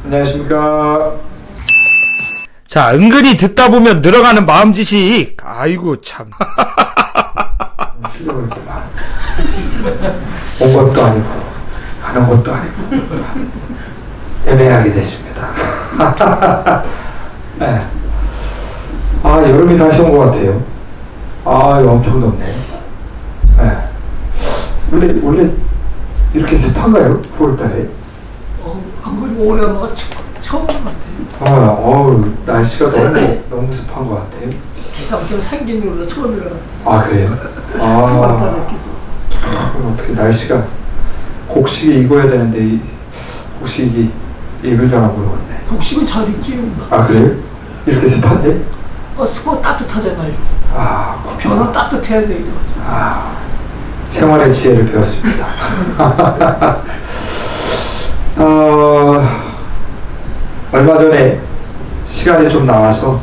안녕하십니까. 자, 은근히 듣다 보면 늘어가는 마음짓이, 아이고, 참. 실력을 있구만. 온 것도 아니고, 가는 것도 아니고, 애매하게 됐습니다. 네. 아, 여름이 다시 온 것 같아요. 아, 이거 엄청 덥네. 네. 원래 이렇게 습한가요? 9월달에? 안 그리고 올해 아마 처음 것 같아요. 날씨가 너무 습한 것 같아요. 기상청 생긴 이후로 처음이라. 아, 그래요? 그럼 어떻게 날씨가 곡식이 익어야 되는데 곡식이 익을 줄 모르겠네. 복식은 잘 있지요. 아, 그래요? 이렇게 습한데? 스포 따뜻하잖아요. 아, 변화 따뜻해야 돼요. 생활의 지혜를 배웠습니다. 얼마 전에 시간이 좀 나와서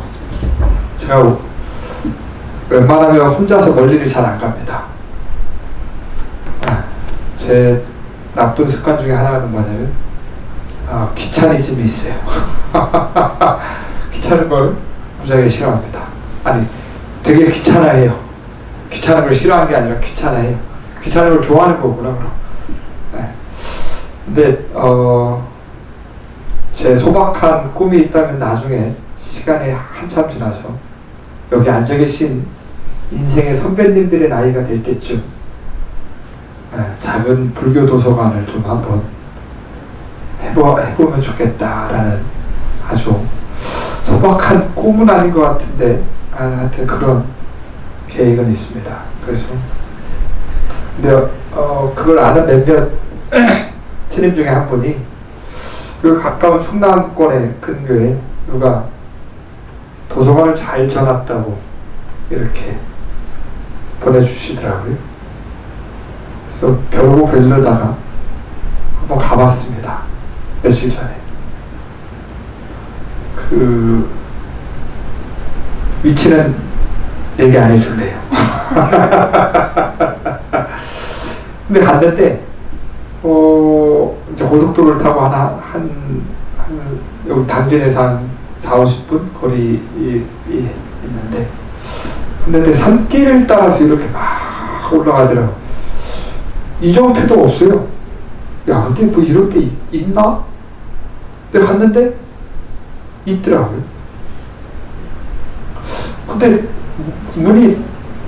제가 웬만하면 혼자서 멀리를 잘 안 갑니다. 제 나쁜 습관 중에 하나는 뭐냐면 귀차니즘이 있어요. 귀찮은 걸 무지하게 싫어합니다. 아니, 되게 귀찮아해요. 귀찮은 걸 싫어하는 게 아니라 귀찮아해요. 귀찮은 걸 좋아하는 거구나, 그럼. 네. 근데 제 소박한 꿈이 있다면 나중에 시간이 한참 지나서 여기 앉아 계신 인생의 선배님들의 나이가 될 때쯤 작은 불교 도서관을 좀 한번 해보면 좋겠다라는 아주 소박한 꿈은 아닌 것 같은데 하여튼 그런 계획은 있습니다. 그래서 근데 그걸 아는 몇몇 스님 중에 한 분이 그 가까운 충남권의 근교에 누가 도서관을 잘 져놨다고 이렇게 보내주시더라고요. 그래서 별로 별로다가 한번 가봤습니다. 며칠 전에. 그 위치는 얘기 안 해줄래요. 근데 갔는데 이제 고속도로를 타고 여기 당진에서 한 40-50분 거리 있는데 근데 산길을 따라서 이렇게 막 올라가더라고. 이정표도 없어요. 야, 근데 뭐 이런 데 있나? 근데 갔는데 있더라고요. 근데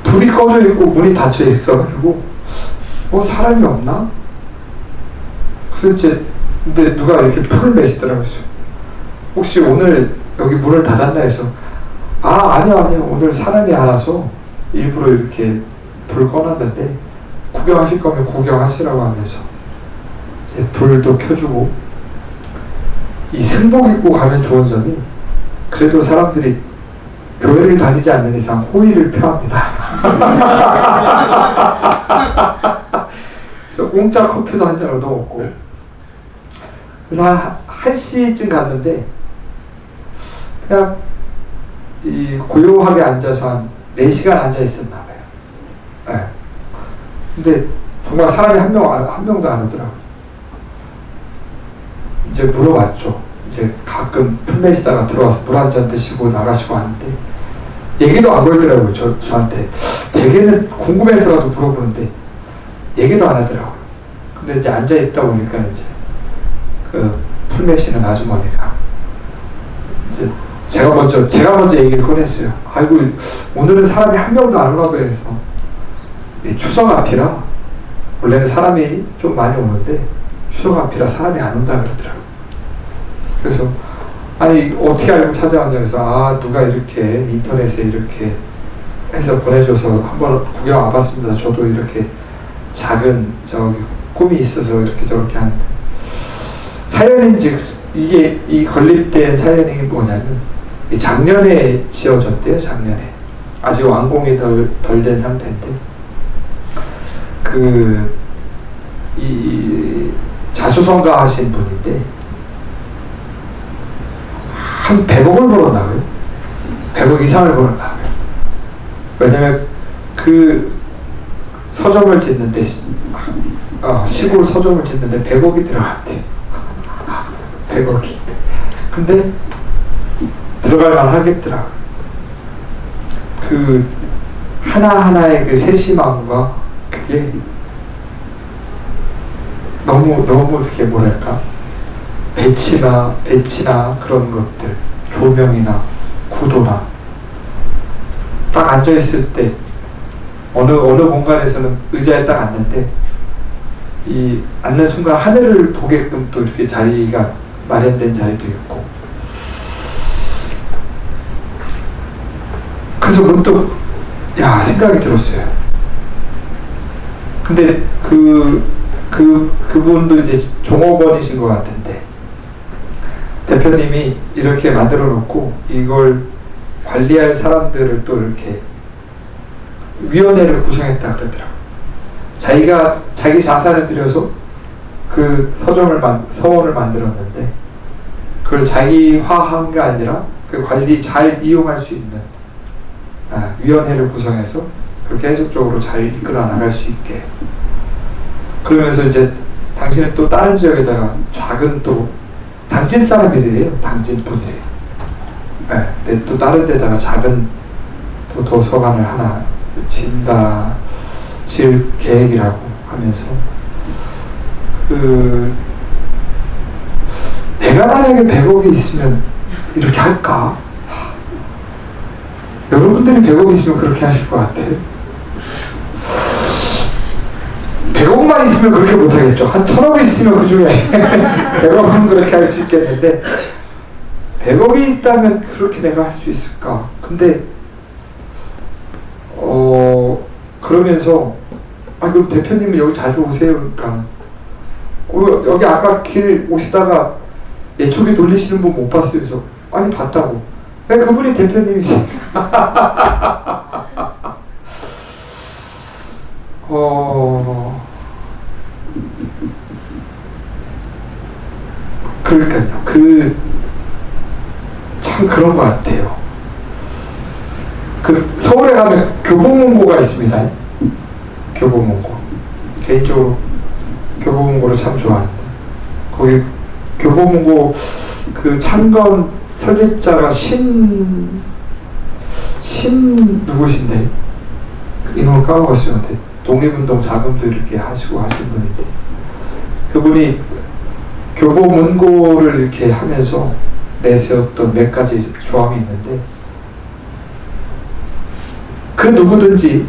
불이 꺼져 있고 문이 닫혀 있어가지고 사람이 없나? 그래서 근데 누가 이렇게 풀을 내시더라고요. 혹시 오늘 여기 문을 닫았나 해서 아니요 오늘 사람이 안 와서 일부러 이렇게 불 꺼놨는데 구경하실 거면 구경하시라고 하면서 이제 불도 켜주고 이 승복 입고 가면 좋은 점이 그래도 사람들이 교회를 다니지 않는 이상 호의를 표합니다. 그래서 공짜 커피도 한 잔 얻어먹고 그래서 한 1시쯤 갔는데 그냥 고요하게 앉아서 한 4시간 앉아 있었나 봐요. 네. 근데 정말 사람이 한 명도 안 오더라고요. 이제 물어봤죠. 이제 가끔 풀 내시다가 들어와서 물 한 잔 드시고 나가시고 하는데 얘기도 안 걸더라고요. 저한테. 대개는 궁금해서라도 물어보는데 얘기도 안 하더라고요. 근데 이제 앉아 있다 보니까 이제 풀 내시는 아주머니가 이제 제가 먼저 얘기를 꺼냈어요. 아이고, 오늘은 사람이 한 명도 안 오라고 해서 추석 앞이라 원래는 사람이 좀 많이 오는데 추석 앞이라 사람이 안 온다 그러더라고요. 그래서 아니 어떻게 알고 찾아왔냐 그래서 누가 이렇게 인터넷에 이렇게 해서 보내줘서 한번 구경 와봤습니다. 저도 이렇게 작은 꿈이 있어서 이렇게 저렇게 한 사연인즉 이게 이 건립된 사연이 뭐냐면 작년에 지어졌대요. 작년에 아직 완공이 덜 된 상태인데 이 자수성가 하신 분인데 한 100억을 벌었나봐요. 100억 이상을 벌었나봐요. 왜냐면 그 서점을 짓는데 시골 서점을 짓는데 100억이 들어갔대. 100억이. 근데 들어갈 만 하겠더라. 그 하나하나의 그 세심함과 그게 너무 이렇게 뭐랄까 배치나 그런 것들, 조명이나 구도나 딱 앉아 있을 때 어느 공간에서는 의자에 딱 앉는데 이 앉는 순간 하늘을 보게끔 또 이렇게 자리가 마련된 자리도 있고, 그래서 문득 생각이 들었어요. 근데 그분도 이제 종업원이신 것 같은데 대표님이 이렇게 만들어 놓고 이걸 관리할 사람들을 또 이렇게 위원회를 구성했다 그러더라고요. 자기 자산을 들여서 그 서원을 만들었는데 그걸 자기화한 게 아니라 그 관리 잘 이용할 수 있는 위원회를 구성해서 그렇게 계속적으로 잘 이끌어 나갈 수 있게. 그러면서 이제 당신은 또 다른 지역에다가 작은 또 당진 사람들이에요. 당진 분들이. 근데 또 다른 데다가 작은 또 도서관을 하나 질 계획이라고 하면서 내가 만약에 100억이 있으면 이렇게 할까? 여러분들이 100억이 있으면 그렇게 하실 것 같아요. 100억만 있으면 그렇게 못하겠죠. 한 1000억이 있으면 그 중에 100억은 그렇게 할 수 있겠는데 100억이 있다면 그렇게 내가 할 수 있을까? 근데 그러면서 그럼 대표님이 여기 자주 오세요. 그러니까 여기 아까 길 오시다가 예초기 돌리시는 분 못 봤어요. 그래서 아니 봤다고. 그분이 대표님이지. 그러니까요. 참 그런 것 같아요. 서울에 가면 교보문고가 있습니다. 교보문고. 개인적으로 교보문고를 참 좋아하는데 거기 교보문고 그 창건 설립자가 신 누구신데 이름을 까먹었어요. 독립운동 자금도 이렇게 하시고 하신 분인데 그분이 교보문고를 이렇게 하면서 내세웠던 몇 가지 조항이 있는데 그 누구든지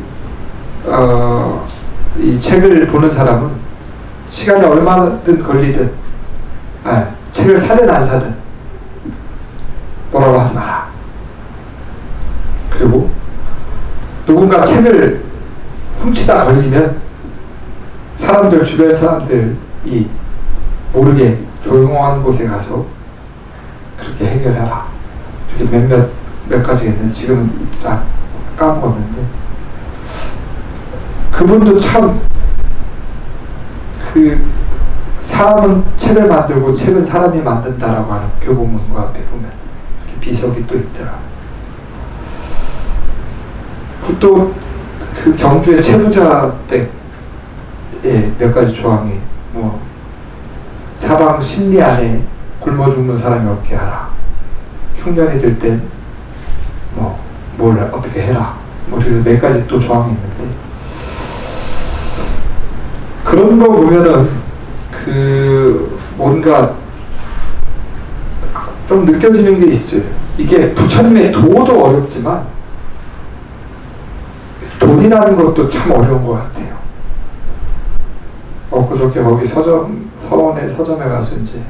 이 책을 보는 사람은 시간이 얼마든 걸리든 책을 사든 안 사든 뭐라고 하지 마라. 그리고 누군가 책을 훔치다 걸리면 주변 사람들이 모르게 조용한 곳에 가서 그렇게 해결해라. 이렇게 몇 가지가 있는데 지금은 다 까먹었는데 그분도 참 사람은 책을 만들고 책은 사람이 만든다라고 하는 교보문고 앞에 보면 이렇게 비석이 또 있더라. 또 그 경주의 채부자 때 몇 가지 조항이 사방 십리 안에 굶어 죽는 사람이 없게 하라. 흉년이 들 땐 뭘 어떻게 해라. 그래서 몇 가지 또 조항이 있는데 그런 거 보면은 뭔가 좀 느껴지는 게 있어요. 이게 부처님의 도도 어렵지만 돈이라는 것도 참 어려운 것 같아요. 그저께 거기 서원에 서점에 가서 이제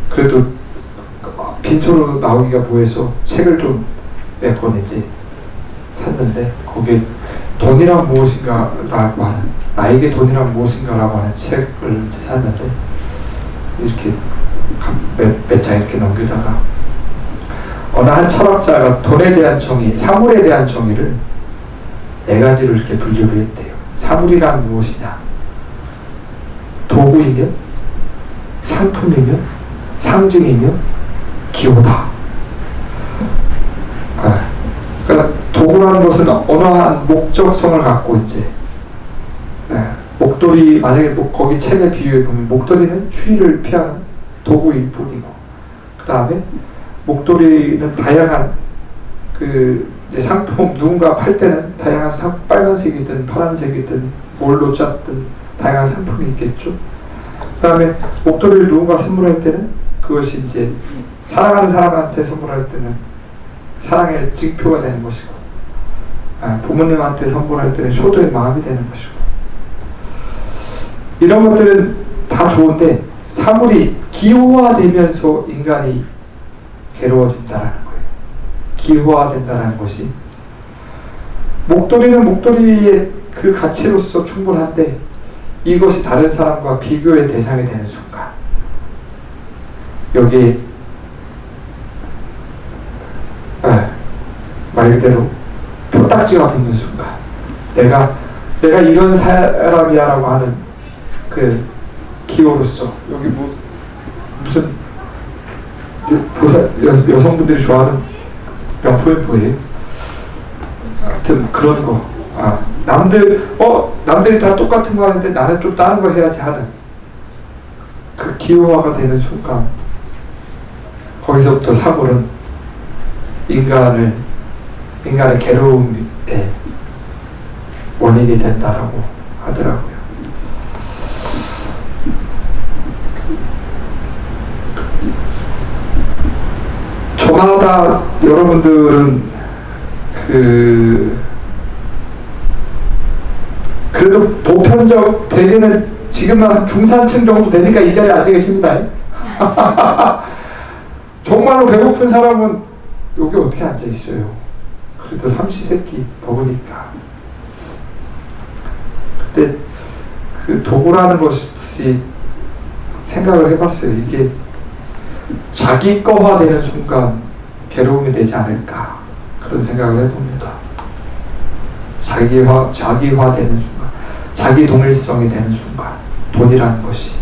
그래도 빈소로 나오기가 뭐해서 책을 좀 몇 권 이제 샀는데 거기에 돈이란 무엇인가라고 하는 나에게 돈이란 무엇인가라고 하는 책을 이제 샀는데 이렇게 몇 장 이렇게 넘기다가 어느 한 철학자가 돈에 대한 정의, 사물에 대한 정의를 4가지로 이렇게 분류를 했대요. 사물이란 무엇이냐? 도구이며, 상품이며, 상징이며, 기호다. 그러니까 도구라는 것은 어느 한 목적성을 갖고 이제 목도리, 만약에 거기 책에 비유해 보면 목도리는 추위를 피하는 도구일 뿐이고 그 다음에 목도리는 다양한 그 이제 상품 누군가 팔 때는 다양한 빨간색이든 파란색이든 뭘로 짰든 다양한 상품이 있겠죠. 그 다음에 목도리를 누군가 선물할 때는 그것이 이제 사랑하는 사람한테 선물할 때는 사랑의 증표가 되는 것이고, 부모님한테 선물할 때는 효도의 마음이 되는 것이고, 이런 것들은 다 좋은데 사물이 기호화되면서 인간이 괴로워진다라는 거예요. 기호화된다는 것이, 목도리는 목도리의 그 가치로서 충분한데 이것이 다른 사람과 비교의 대상이 되는 순간, 여기에 말 그대로 표딱지가 붙는 순간, 내가 이런 사람이야라고 하는 그 기호로서, 여기 무슨 여성분들이 좋아하는 명품이 뭐예요? 하여튼 그런 거. 남들이 다 똑같은 거 하는데 나는 좀 다른 거 해야지 하는 그 기호화가 되는 순간, 거기서부터 사물은 인간의 괴로움의 원인이 된다라고 하더라고요. 저마다 여러분들은 그래도 보편적 대개는 지금은 한 중산층 정도 되니까 이 자리에 앉아 계십니다. 정말로 배고픈 사람은 여기 어떻게 앉아 있어요? 그래도 삼시세끼 먹으니까. 그때 그 도구라는 것이 생각을 해봤어요. 이게 자기 거화되는 순간 괴로움이 되지 않을까, 그런 생각을 해봅니다. 자기화되는 순간, 자기 동일성이 되는 순간, 돈이라는 것이.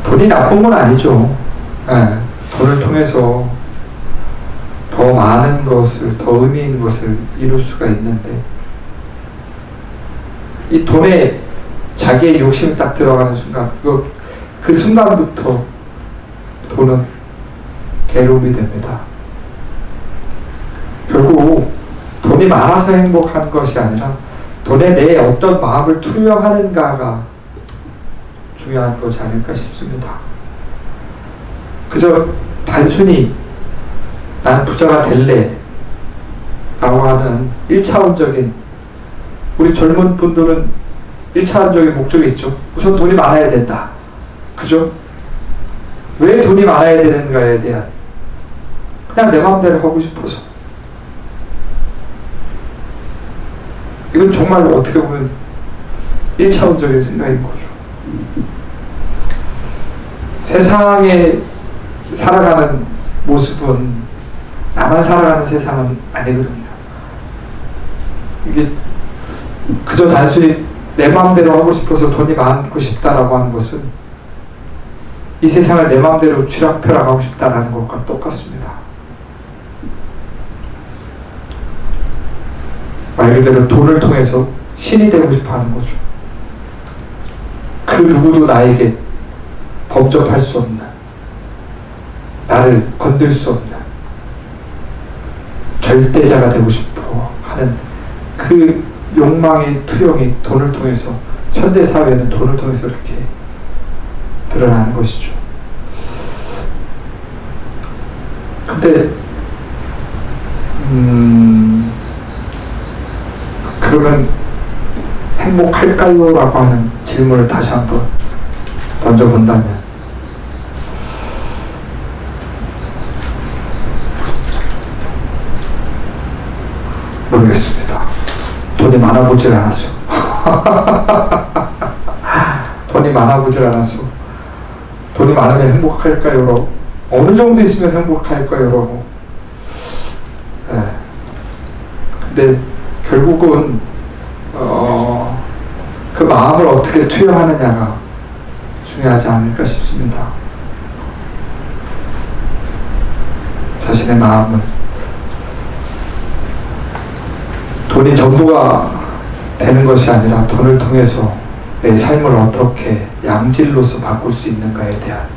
돈이 나쁜 건 아니죠. 돈을 통해서 더 많은 것을, 더 의미 있는 것을 이룰 수가 있는데, 이 돈에 자기의 욕심이 딱 들어가는 순간, 그 순간부터 돈은 괴로움이 됩니다. 결국 돈이 많아서 행복한 것이 아니라 돈에 내 어떤 마음을 투영하는가가 중요한 것이 아닐까 싶습니다. 그저 단순히 난 부자가 될래 라고 하는 1차원적인, 우리 젊은 분들은 1차원적인 목적이 있죠. 우선 돈이 많아야 된다. 그죠? 왜 돈이 많아야 되는가에 대한, 그냥 내 마음대로 하고 싶어서. 이건 정말 어떻게 보면 1차원적인 생각인 거죠. 세상에 살아가는 모습은 나만 살아가는 세상은 아니거든요. 이게 그저 단순히 내 마음대로 하고 싶어서 돈이 많고 싶다라고 하는 것은 이 세상을 내 마음대로 쥐락펴락하고 싶다라는 것과 똑같습니다. 말 그대로 돈을 통해서 신이 되고 싶어 하는 거죠. 그 누구도 나에게 범접할 수 없는, 나를 건들 수 없는 절대자가 되고 싶어 하는 그 욕망의 투영이 돈을 통해서, 현대사회는 돈을 통해서 이렇게 드러나는 것이죠. 근데 그러면 행복할까요? 라고 하는 질문을 다시 한번 던져본다면, 모르겠습니다. 돈이 많아보질 않았어. 돈이 많아보질 않았어. 돈이 많으면 행복할까요? 어느 정도 있으면 행복할까요? 근데 결국은 그 마음을 어떻게 투영하느냐가 중요하지 않을까 싶습니다. 자신의 마음은 돈이 전부가 되는 것이 아니라 돈을 통해서 내 삶을 어떻게 양질로서 바꿀 수 있는가에 대한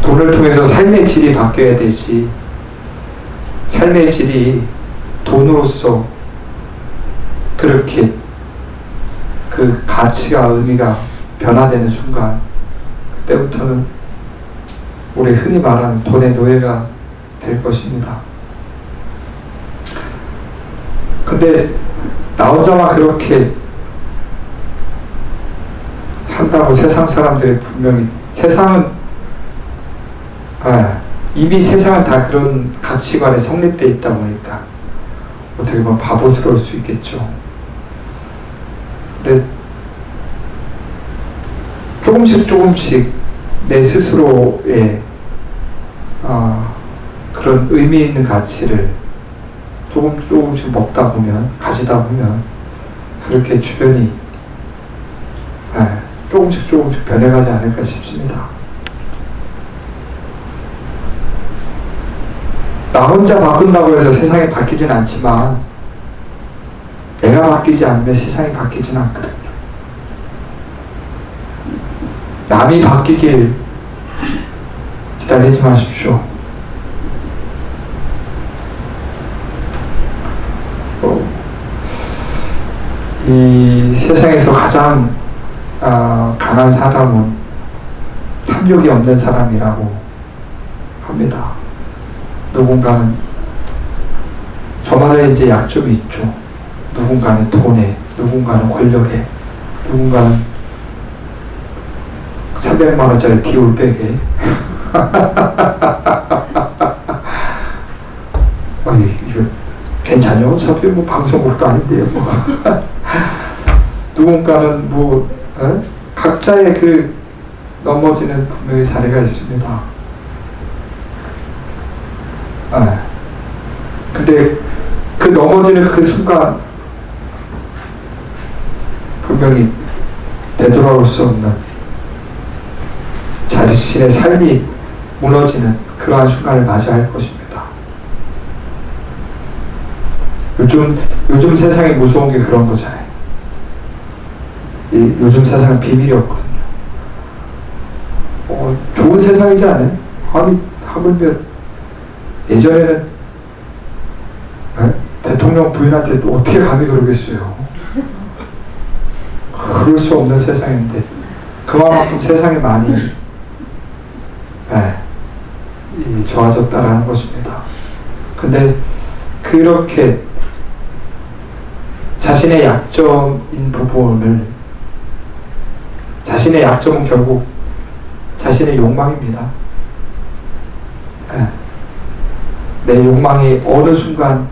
돈을 통해서 삶의 질이 바뀌어야 되지, 삶의 질이 돈으로서 그렇게 그 가치가 의미가 변화되는 순간, 그때부터는 우리 흔히 말하는 돈의 노예가 될 것입니다. 근데 나 혼자만 그렇게 산다고 세상 사람들이 분명히, 이미 세상은 다 그런 가치관에 성립되어 있다 보니까 어떻게 보면 바보스러울 수 있겠죠. 근데 조금씩 내 스스로의 그런 의미 있는 가치를 조금씩 먹다 보면, 가지다 보면 그렇게 주변이 조금씩 변해가지 않을까 싶습니다. 나 혼자 바꾼다고 해서 세상이 바뀌진 않지만 내가 바뀌지 않으면 세상이 바뀌진 않거든요. 남이 바뀌길 기다리지 마십시오. 이 세상에서 가장 강한 사람은 탐욕이 없는 사람이라고 합니다. 누군가는 저마다 이제 약점이 있죠. 누군가는 돈에, 누군가는 권력에, 누군가는 300만 원짜리 기울백에. 이거 괜찮요? 어차피 뭐 방송국도 아닌데요. 누군가는 각자의 그 넘어지는 분명히 사례가 있습니다. 근데 그 넘어지는 그 순간 분명히 되돌아올 수 없는 자신의 삶이 무너지는 그러한 순간을 맞이할 것입니다. 요즘 세상이 무서운 게 그런 거잖아요. 요즘 세상은 비밀이 없거든요. 좋은 세상이지 않아요? 아니, 하물며 예전에는 대통령 부인한테 또 어떻게 감히 그러겠어요. 그럴 수 없는 세상인데 그만큼 세상이 많이 좋아졌다라는 것입니다. 근데 그렇게 자신의 약점인 부분을, 자신의 약점은 결국 자신의 욕망입니다. 내 욕망이 어느 순간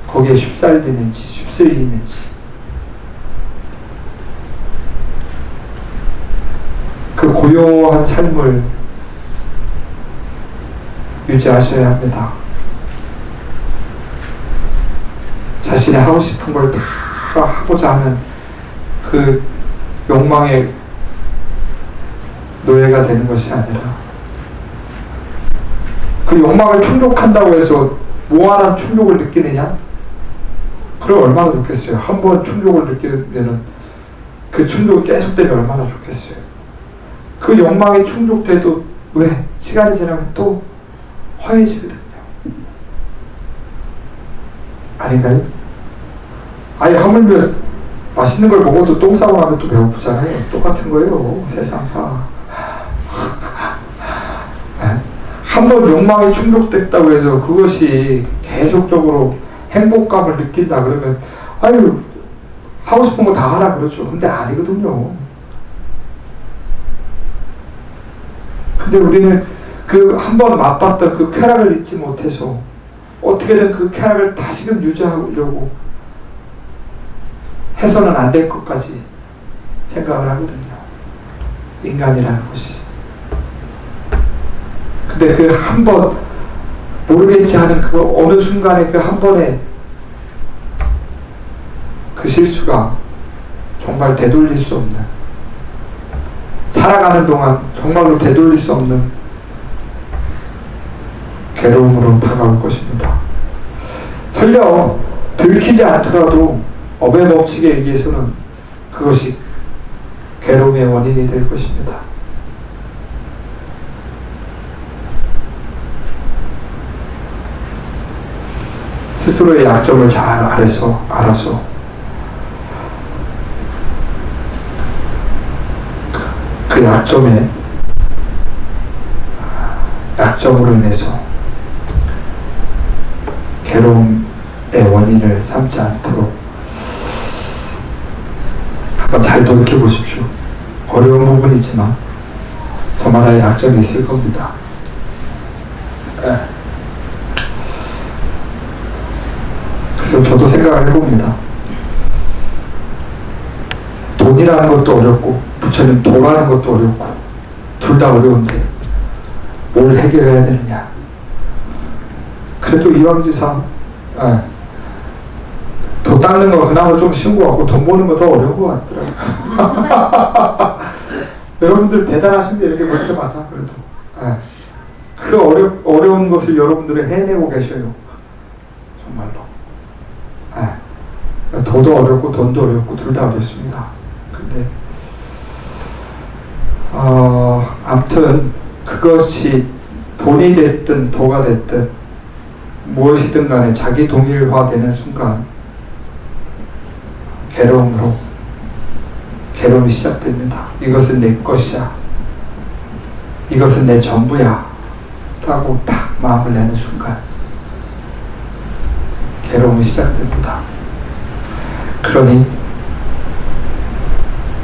거기에 휩쓸리는지 그 고요한 삶을 유지하셔야 합니다. 자신이 하고 싶은 걸 다 하고자 하는 그 욕망의 노예가 되는 것이 아니라, 그 욕망을 충족한다고 해서 무한한 충족을 느끼느냐? 그럼 얼마나 좋겠어요. 한 번 충족을 느끼면 그 충족이 계속되면 얼마나 좋겠어요. 그 욕망이 충족돼도 왜? 시간이 지나면 또 허해지거든요. 아닌가요? 아니, 하물며 맛있는 걸 먹어도 똥 싸고 나면 또 배고프잖아요. 똑같은 거예요. 세상사. 한 번 욕망이 충족됐다고 해서 그것이 계속적으로 행복감을 느낀다 그러면, 아유, 하고 싶은 거 다 하라 그러죠. 근데 아니거든요. 근데 우리는 그 한 번 맛봤던 그 쾌락을 잊지 못해서 어떻게든 그 쾌락을 다시금 유지하려고 해서는 안 될 것까지 생각을 하거든요. 인간이라는 것이. 근데 그 한 번 모르겠지 하는 그 어느 순간에 그 한 번에 그 실수가 정말 되돌릴 수 없는, 살아가는 동안 정말로 되돌릴 수 없는 괴로움으로 다가올 것입니다. 설령 들키지 않더라도 업의 법칙에 의해서는 그것이 괴로움의 원인이 될 것입니다. 스스로의 약점을 잘 알아서 그 약점으로 인해서 괴로움의 원인을 삼지 않도록 한번 잘 돌이켜보십시오. 어려운 부분이지만 저마다의 약점이 있을 겁니다. 그래서 저도 생각을 해봅니다. 돈이라는 것도 어렵고 부처님 도라는 것도 어렵고 둘 다 어려운데 뭘 해결해야 되느냐. 그래도 이왕지상 돈 닦는 거 그나마 좀 쉬운 것 같고 돈 버는 거 더 어려운 것 같더라고요. 여러분들 대단하신데 이렇게 볼 때마다 그래도 그 어려운 것을 여러분들은 해내고 계셔요. 정말로. 도도 어렵고 돈도 어렵고 둘 다 어렵습니다. 근데 아무튼 그것이 돈이 됐든 도가 됐든 무엇이든 간에 자기 동일화되는 순간 괴로움이 시작됩니다. 이것은 내 것이야. 이것은 내 전부야. 라고 딱 마음을 내는 순간 괴로움이 시작됩니다. 그러니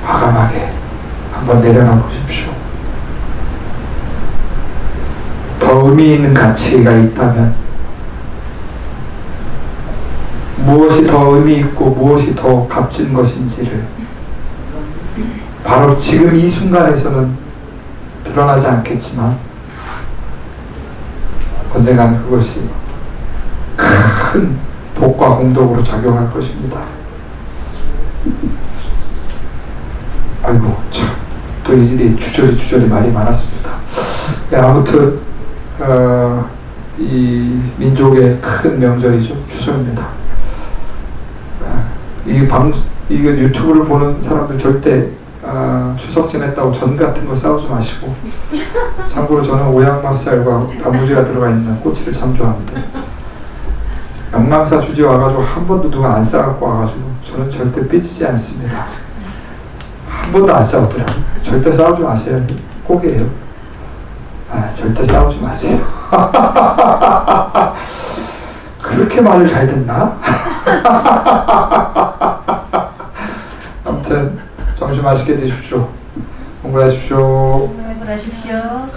과감하게 한번 내려놔 보십시오. 더 의미 있는 가치가 있다면 무엇이 더 의미 있고 무엇이 더 값진 것인지를 바로 지금 이 순간에서는 드러나지 않겠지만 언젠가는 그것이 큰 복과 공덕으로 작용할 것입니다. 아이고 참 또 이 주저리 말이 많았습니다. 아무튼 이 민족의 큰 명절이죠. 추석입니다. 이거 유튜브를 보는 사람들 절대 추석 지냈다고 전 같은 거 싸우지 마시고. 참고로 저는 오양맛살과 단무지가 들어가 있는 꼬치를 참 좋아하는데 영랑사 주지 와가지고 한 번도 누가 안 싸갖고 와가지고 저는 절대 삐지지 않습니다. 한 번도 안 싸우더라고요. 절대 싸우지 마세요. 꼭이에요. 절대 싸우지 마세요. 그렇게 말을 잘 듣나? 아무튼 점심 맛있게 드십시오. 공부하십시오. 공부하십시오.